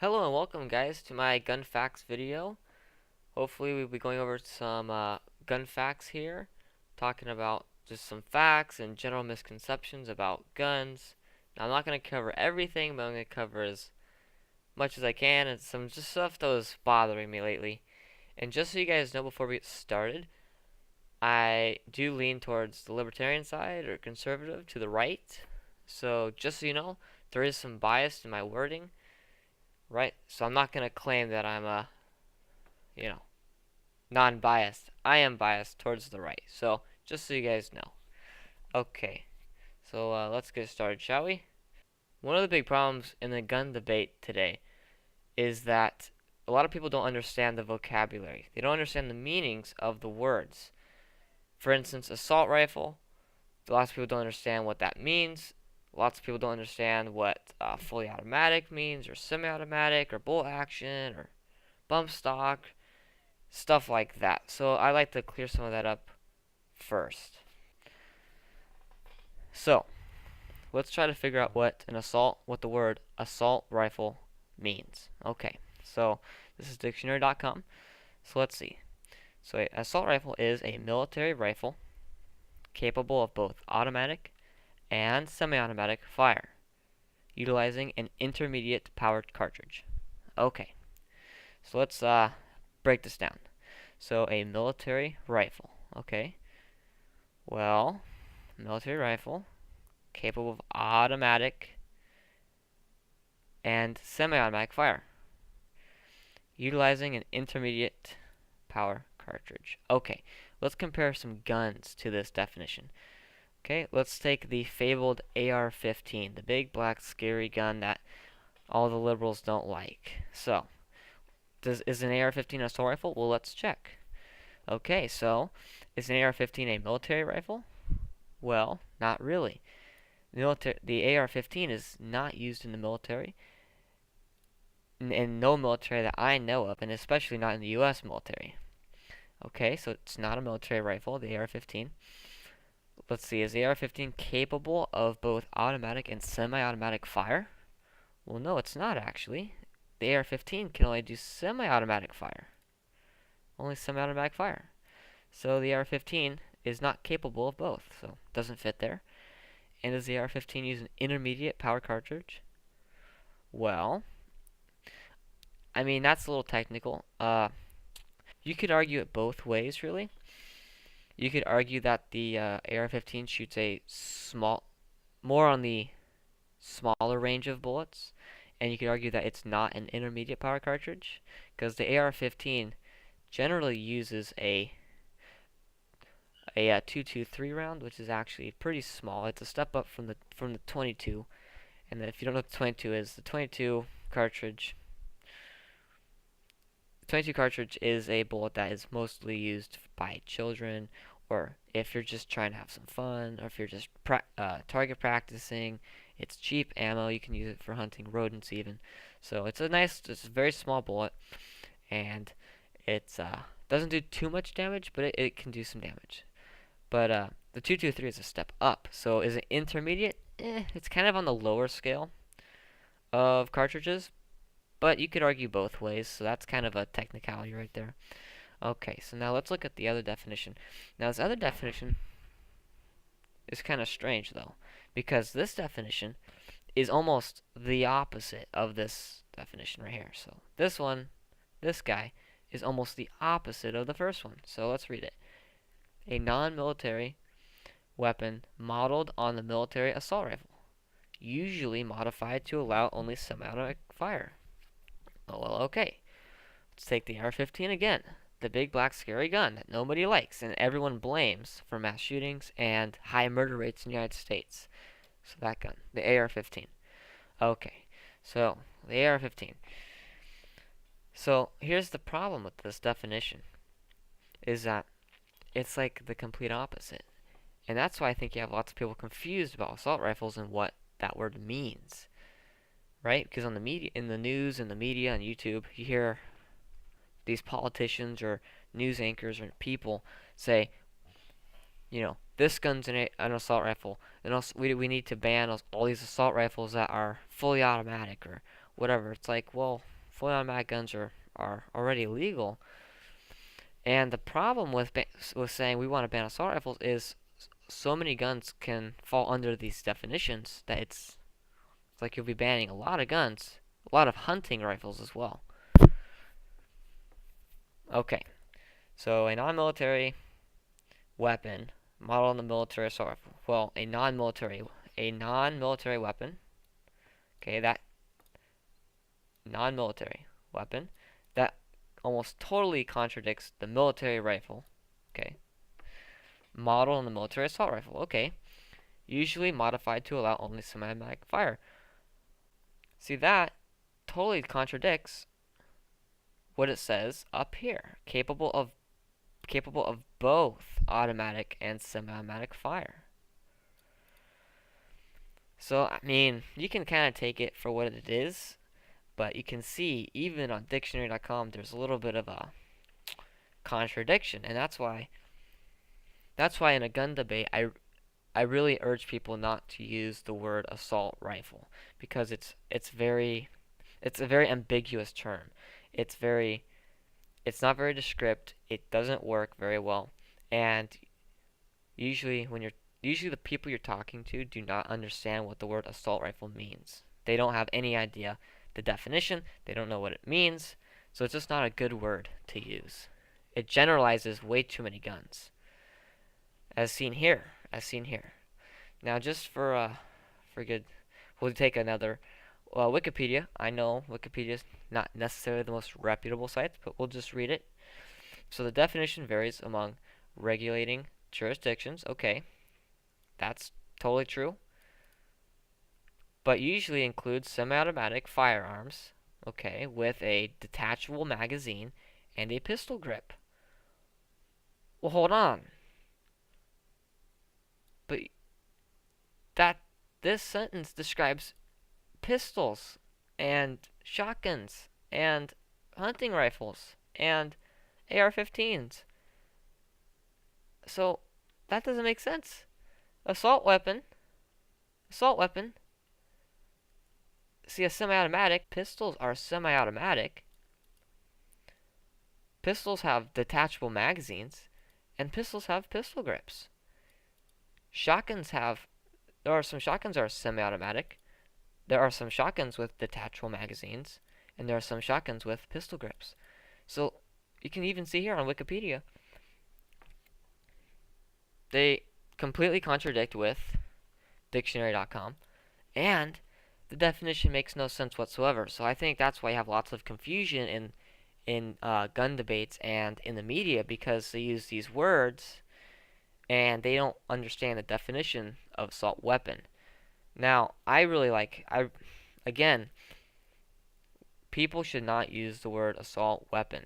Hello and welcome guys to my gun facts video. Hopefully we'll be going over some gun facts here, talking about just some facts and general misconceptions about guns. Now, I'm not going to cover everything, but I'm going to cover as much as I can and some just stuff that was bothering me lately. And just so you guys know before we get started, I do lean towards the libertarian side or conservative to the right. So just so you know, there is some bias in my wording, right? So I'm not going to claim that I'm a you know, non-biased. I am biased towards the right. So, just so you guys know. Okay, so let's get started, shall we? One of the big problems in the gun debate today is that a lot of people don't understand the vocabulary. They don't understand the meanings of the words. For instance, assault rifle, lots of people don't understand what that means. Lots of people don't understand what fully automatic means, or semi-automatic, or bolt action, or bump stock, stuff like that. So I like to clear some of that up first. So let's try to figure out what the word assault rifle means. Okay, so this is dictionary.com. So let's see. So an assault rifle is a military rifle capable of both automatic and semi-automatic fire, utilizing an intermediate powered cartridge. Okay, so let's break this down. So a military rifle. Okay, well, military rifle capable of automatic and semi-automatic fire, utilizing an intermediate power cartridge. Okay, let's compare some guns to this definition. Okay, let's take the fabled AR-15, the big black scary gun that all the liberals don't like. So, is an AR-15 a assault rifle? Well, let's check. Okay, so is an AR-15 a military rifle? Well, not really. The AR-15 is not used in the military, in no military that I know of, and especially not in the U.S. military. Okay, so it's not a military rifle, the AR-15. Let's see, is the AR-15 capable of both automatic and semi-automatic fire? Well, no, it's not actually. The AR-15 can only do semi-automatic fire. Only semi-automatic fire. So the AR-15 is not capable of both, so it doesn't fit there. And does the AR-15 use an intermediate power cartridge? Well, I mean, that's a little technical. You could argue it both ways, really. You could argue that the AR-15 shoots more on the smaller range of bullets, and you could argue that it's not an intermediate power cartridge, because the AR-15 generally uses a 223 round, which is actually pretty small. It's a step up from the 22, and then if you don't know what the 22 is, the 22 cartridge 22 cartridge is a bullet that is mostly used by children, or if you're just trying to have some fun, or if you're just target practicing. It's cheap ammo. You can use it for hunting rodents even. So it's it's a very small bullet, and it doesn't do too much damage, but it can do some damage. But the 223 is a step up. So is it intermediate? It's kind of on the lower scale of cartridges, but you could argue both ways, so that's kind of a technicality right there. Okay, so now let's look at the other definition. Now, this other definition is kind of strange, though, because this definition is almost the opposite of this definition right here. So this guy, is almost the opposite of the first one. So let's read it. A non-military weapon modeled on the military assault rifle, usually modified to allow only semi-automatic fire. Oh, well, okay. Let's take the AR-15 again. The big black scary gun that nobody likes and everyone blames for mass shootings and high murder rates in the United States. So that gun, the AR-15. Okay, so the AR-15. So here's the problem with this definition, is that it's like the complete opposite. And that's why I think you have lots of people confused about assault rifles and what that word means. Right? Because on the media, in the news and the media on YouTube, you hear these politicians or news anchors or people say, this gun's an assault rifle, and also we need to ban all these assault rifles that are fully automatic or whatever. It's like, well, fully automatic guns are already legal. And the problem with saying we want to ban assault rifles is so many guns can fall under these definitions that it's like you'll be banning a lot of guns, a lot of hunting rifles as well. Okay, so a non-military weapon modeled on the military assault rifle. Well, a non-military weapon. Okay, that non-military weapon that almost totally contradicts the military rifle. Okay, modeled on the military assault rifle. Okay, usually modified to allow only semi-automatic fire. See, that totally contradicts what it says up here. Capable of both automatic and semi-automatic fire. So, I mean, you can kind of take it for what it is, but you can see even on dictionary.com there's a little bit of a contradiction, and that's why in a gun debate I really urge people not to use the word assault rifle because it's a very ambiguous term. It's not very descriptive. It doesn't work very well, and usually the people you're talking to do not understand what the word assault rifle means. They don't have any idea the definition. They don't know what it means. So it's just not a good word to use. It generalizes way too many guns. As seen here. Now just for good, we'll take another Wikipedia. I know Wikipedia is not necessarily the most reputable site, but we'll just read it. So the definition varies among regulating jurisdictions. Okay, that's totally true. But usually includes semi-automatic firearms, okay, with a detachable magazine and a pistol grip. Well, hold on. But this sentence describes pistols and shotguns and hunting rifles and AR-15s. So that doesn't make sense. Assault weapon. See, a semi-automatic. Pistols are semi-automatic. Pistols have detachable magazines, and pistols have pistol grips. There are some shotguns that are semi-automatic. There are some shotguns with detachable magazines, and there are some shotguns with pistol grips. So you can even see here on Wikipedia, they completely contradict with dictionary.com, and the definition makes no sense whatsoever. So I think that's why you have lots of confusion in gun debates and in the media, because they use these words and they don't understand the definition of assault weapon. Now, again, people should not use the word assault weapon.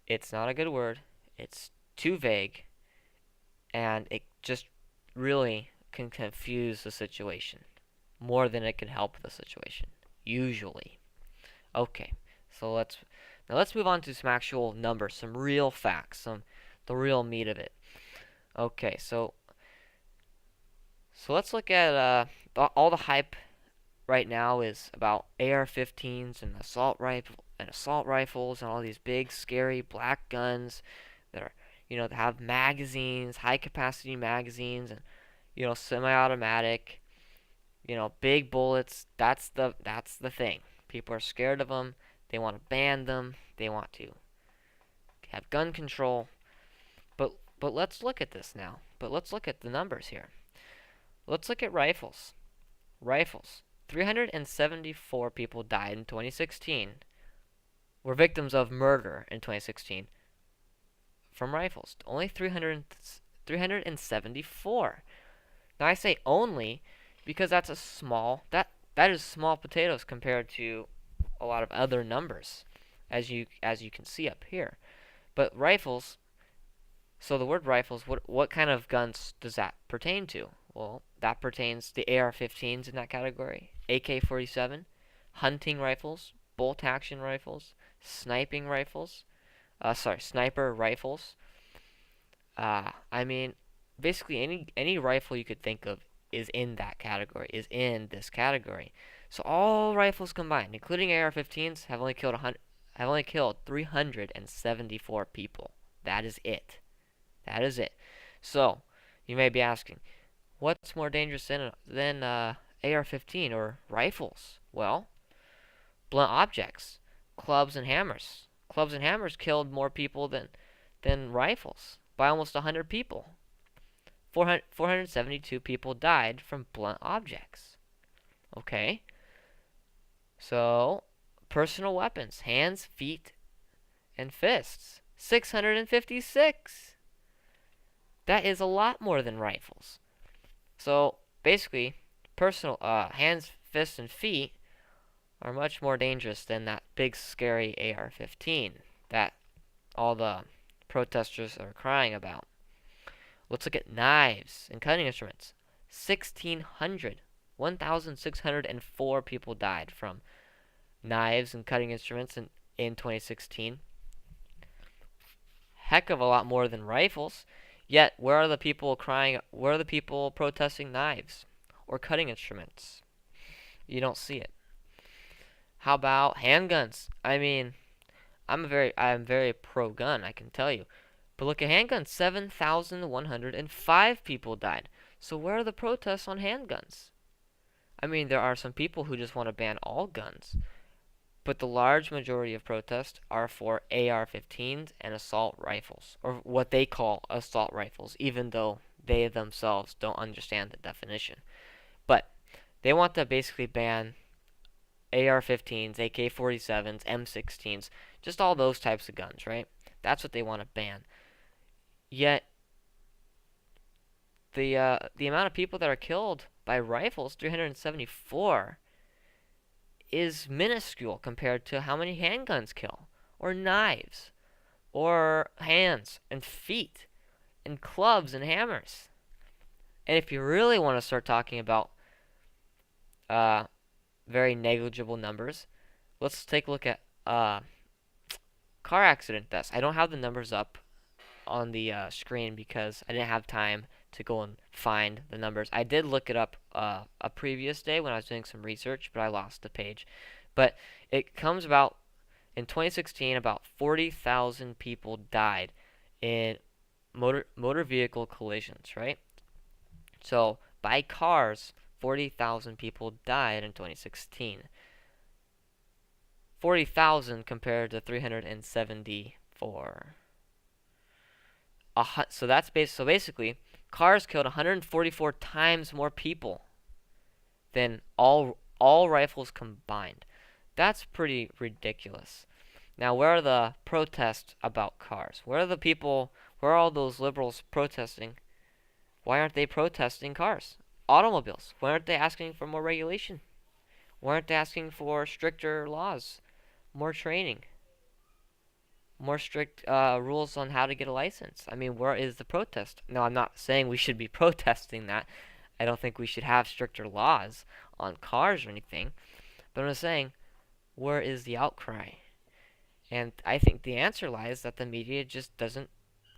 It's not a good word. It's too vague, and it just really can confuse the situation more than it can help the situation, usually. Okay, so let's move on to some actual numbers, some real facts, the real meat of it. Okay, so let's look at all the hype right now is about AR-15s and assault rifles and all these big scary black guns that are that have magazines, high capacity magazines, and semi-automatic, big bullets. That's the thing. People are scared of them. They want to ban them. They want to have gun control. But let's look at this now. But let's look at the numbers here. Let's look at rifles. 374 people died in 2016. Were victims of murder in 2016 from rifles. Only 374. Now I say only because that is small potatoes compared to a lot of other numbers, as you can see up here. But rifles. So the word rifles, what kind of guns does that pertain to? Well, that pertains to the AR-15s in that category, AK-47, hunting rifles, bolt-action rifles, sniper rifles. I mean, basically any rifle you could think of is in this category. So all rifles combined, including AR-15s, have only killed 374 people. That is it. That is it. So you may be asking, what's more dangerous than AR-15 or rifles? Well, blunt objects, clubs and hammers. Clubs and hammers killed more people than rifles by almost 100 people. 472 people died from blunt objects. Okay? So, personal weapons, hands, feet, and fists. 656. That is a lot more than rifles. So, basically, personal hands, fists, and feet are much more dangerous than that big scary AR-15 that all the protesters are crying about. Let's look at knives and cutting instruments. 1,600, 1,604 people died from knives and cutting instruments in 2016. Heck of a lot more than rifles. Yet, where are the people crying? Where are the people protesting knives or cutting instruments? You don't see it. How about handguns? I mean, I'm very pro gun, I can tell you. But look at handguns. 7,105 people died. So where are the protests on handguns? I mean, there are some people who just want to ban all guns. But the large majority of protests are for AR-15s and assault rifles, or what they call assault rifles, even though they themselves don't understand the definition. But they want to basically ban AR-15s, AK-47s, M16s, just all those types of guns, right? That's what they want to ban. Yet the amount of people that are killed by rifles, 374, is minuscule compared to how many handguns kill, or knives, or hands and feet, and clubs and hammers. And if you really want to start talking about uh, very negligible numbers, let's take a look at car accident deaths. I don't have the numbers up on the screen because I didn't have time to go and find the numbers. I did look it up a previous day when I was doing some research, but I lost the page. But it comes about in 2016, about 40,000 people died in motor vehicle collisions, right? So by cars, 40,000 people died in 2016. 40,000 compared to 374. So basically, cars killed 144 times more people than all rifles combined. That's pretty ridiculous. Now, where are the protests about cars? Where are the people? Where are all those liberals protesting? Why aren't they protesting cars? Automobiles. Why aren't they asking for more regulation? Why aren't they asking for stricter laws, more training, more strict rules on how to get a license? I mean, where is the protest? No, I'm not saying we should be protesting that. I don't think we should have stricter laws on cars or anything. But I'm saying, where is the outcry? And I think the answer lies that the media just doesn't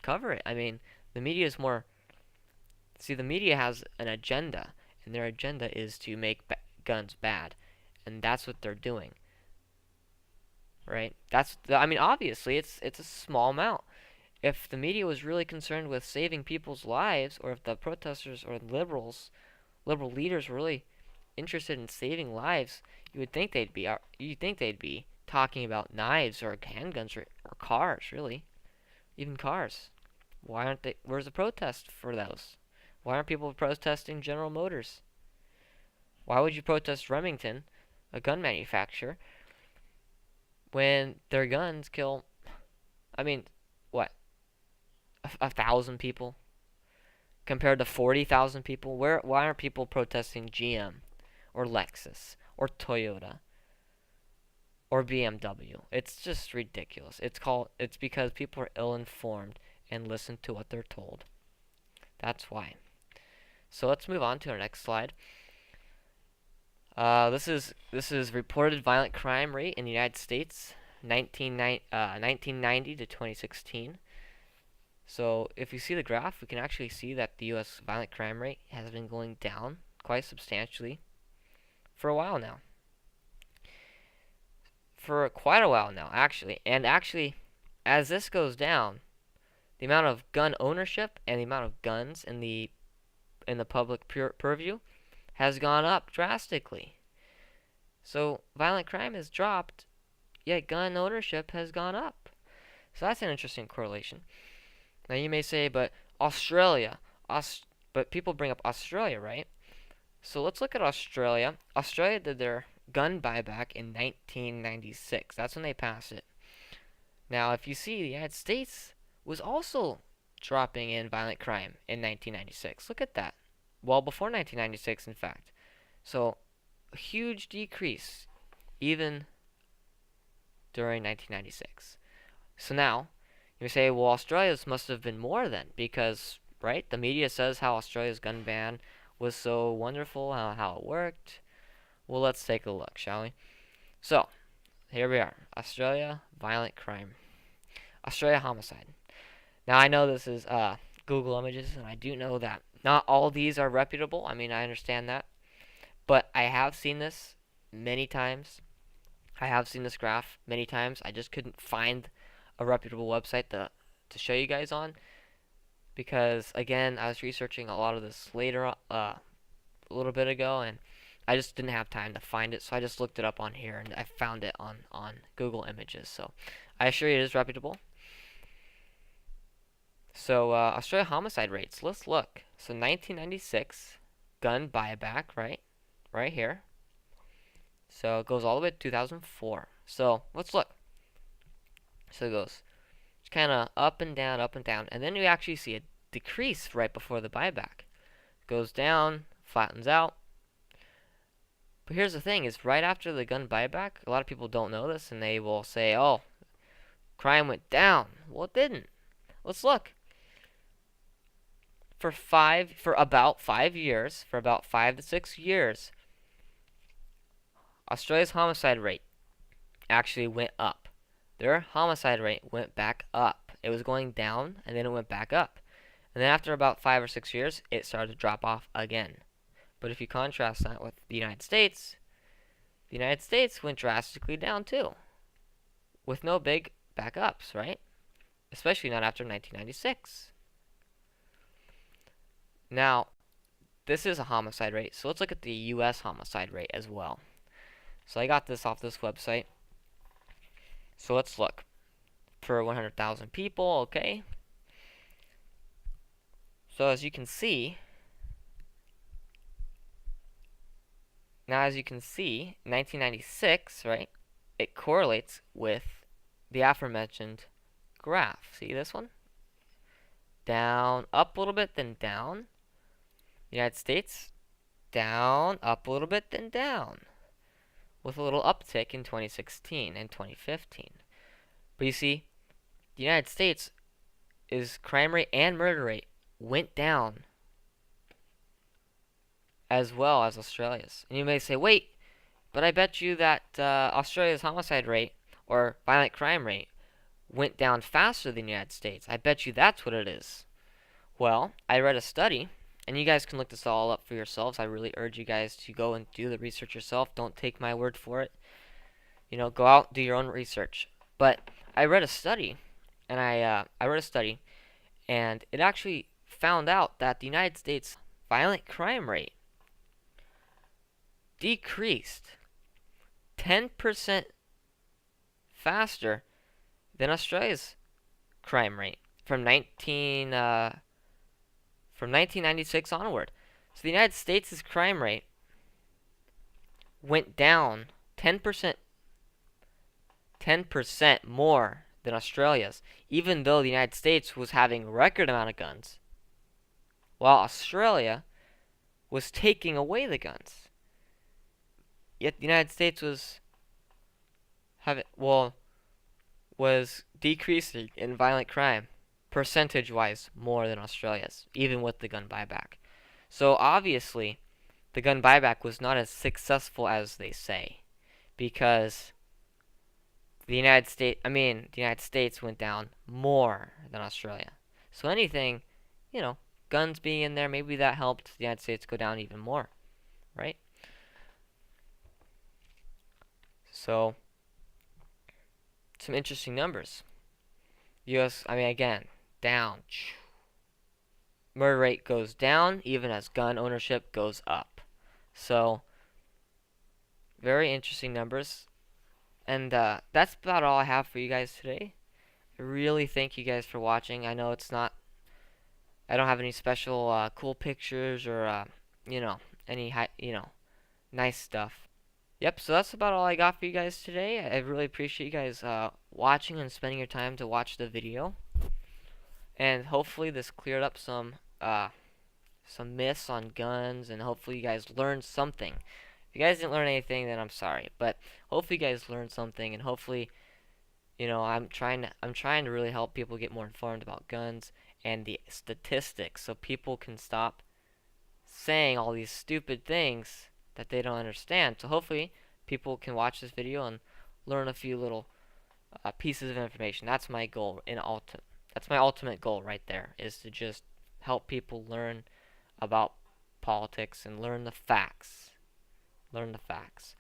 cover it. I mean, the media is more. See, the media has an agenda, and their agenda is to make guns bad, and that's what they're doing. Right? I mean, obviously, it's a small amount. If the media was really concerned with saving people's lives, or if the protesters or liberal leaders were really interested in saving lives, you'd think they'd be talking about knives or handguns or cars, really, even cars. Why aren't they? Where's the protest for those? Why aren't people protesting General Motors? Why would you protest Remington, a gun manufacturer, when their guns kill? I mean, what? 1,000 people compared to 40,000 people? Why aren't people protesting GM or Lexus or Toyota or BMW? It's just ridiculous. It's because people are ill-informed and listen to what they're told. That's why. So let's move on to our next slide. This is reported violent crime rate in the United States, 1990 to 2016. So if you see the graph, we can actually see that the U.S. violent crime rate has been going down quite substantially for a while now. for quite a while now, actually. And actually, as this goes down, the amount of gun ownership and the amount of guns in the public purview has gone up drastically. So violent crime has dropped, yet gun ownership has gone up. So that's an interesting correlation. Now you may say, but Australia, but people bring up Australia, right? So let's look at Australia. Australia did their gun buyback in 1996. That's when they passed it. Now, if you see, the United States was also dropping in violent crime in 1996. Look at that. Well, before 1996, in fact. So, a huge decrease, even during 1996. So now, you say, well, Australia's must have been more then, because, right, the media says how Australia's gun ban was so wonderful, how it worked. Well, let's take a look, shall we? So, here we are. Australia, violent crime. Australia homicide. Now, I know this is Google Images, and I do know that not all these are reputable. I mean, I understand that. But I have seen this many times. I have seen this graph many times. I just couldn't find a reputable website to show you guys on. Because, again, I was researching a lot of this later, a little bit ago, and I just didn't have time to find it. So I just looked it up on here, and I found it on Google Images. So I assure you it is reputable. So, Australia homicide rates. Let's look. So, 1996, gun buyback, right? Right here. So, it goes all the way to 2004. So, let's look. So, it goes kind of up and down, and then you actually see a decrease right before the buyback. Goes down, flattens out. But here's the thing, is right after the gun buyback, a lot of people don't know this, and they will say, oh, crime went down. Well, it didn't. Let's look. For about 5 to 6 years, Australia's homicide rate actually went up. Their homicide rate went back up. It was going down, and then it went back up. And then after about 5 or 6 years, it started to drop off again. But if you contrast that with the United States went drastically down too, with no big backups, right? Especially not after 1996. Now, this is a homicide rate, so let's look at the U.S. homicide rate as well. So I got this off this website. So let's look. For 100,000 people, okay. So as you can see, 1996, right, it correlates with the aforementioned graph. See this one? Down, up a little bit, then down. United States, down, up a little bit, then down, with a little uptick in 2016 and 2015. But you see, the United States is crime rate and murder rate went down as well as Australia's. And you may say, wait, but I bet you that Australia's homicide rate or violent crime rate went down faster than the United States. I bet you that's what it is. Well, I read a study, and you guys can look this all up for yourselves. I really urge you guys to go and do the research yourself. Don't take my word for it. You know, go out, do your own research. But I read a study, and and it actually found out that the United States violent crime rate decreased 10% faster than Australia's crime rate from 1996 onward. So the United States' crime rate went down 10% more than Australia's, even though the United States was having a record amount of guns, while Australia was taking away the guns. Yet the United States was decreasing in violent crime percentage-wise more than Australia's, even with the gun buyback. So obviously, the gun buyback was not as successful as they say, because the United States went down more than Australia. So anything, guns being in there, maybe that helped the United States go down even more, right? So some interesting numbers. US, I mean, again, down. Murder rate goes down even as gun ownership goes up. So, very interesting numbers. And that's about all I have for you guys today. I really thank you guys for watching. I know I don't have any special cool pictures or, you know, any, nice stuff. Yep, so that's about all I got for you guys today. I really appreciate you guys watching and spending your time to watch the video. And hopefully this cleared up some myths on guns, and hopefully you guys learned something. If you guys didn't learn anything, then I'm sorry. But hopefully you guys learned something, and hopefully, I'm trying to really help people get more informed about guns and the statistics, so people can stop saying all these stupid things that they don't understand. So hopefully people can watch this video and learn a few little pieces of information. That's my goal that's my ultimate goal right there, is to just help people learn about politics and learn the facts. Learn the facts.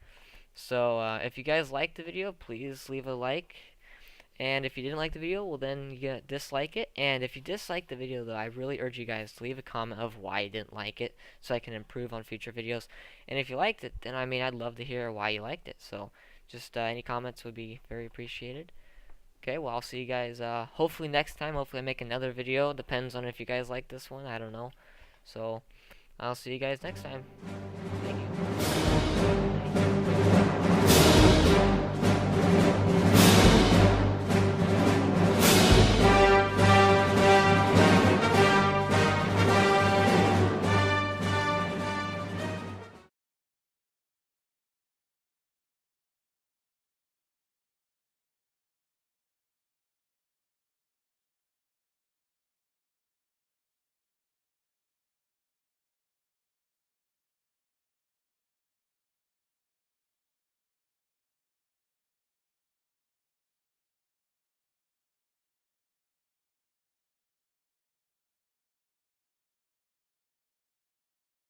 So if you guys liked the video, please leave a like. And if you didn't like the video, well then you gotta dislike it. And if you dislike the video though, I really urge you guys to leave a comment of why you didn't like it, so I can improve on future videos. And if you liked it, then I mean, I'd love to hear why you liked it. So just any comments would be very appreciated. Okay, well I'll see you guys hopefully next time. Hopefully I make another video. Depends on if you guys like this one, I don't know. So I'll see you guys next time. Thank you.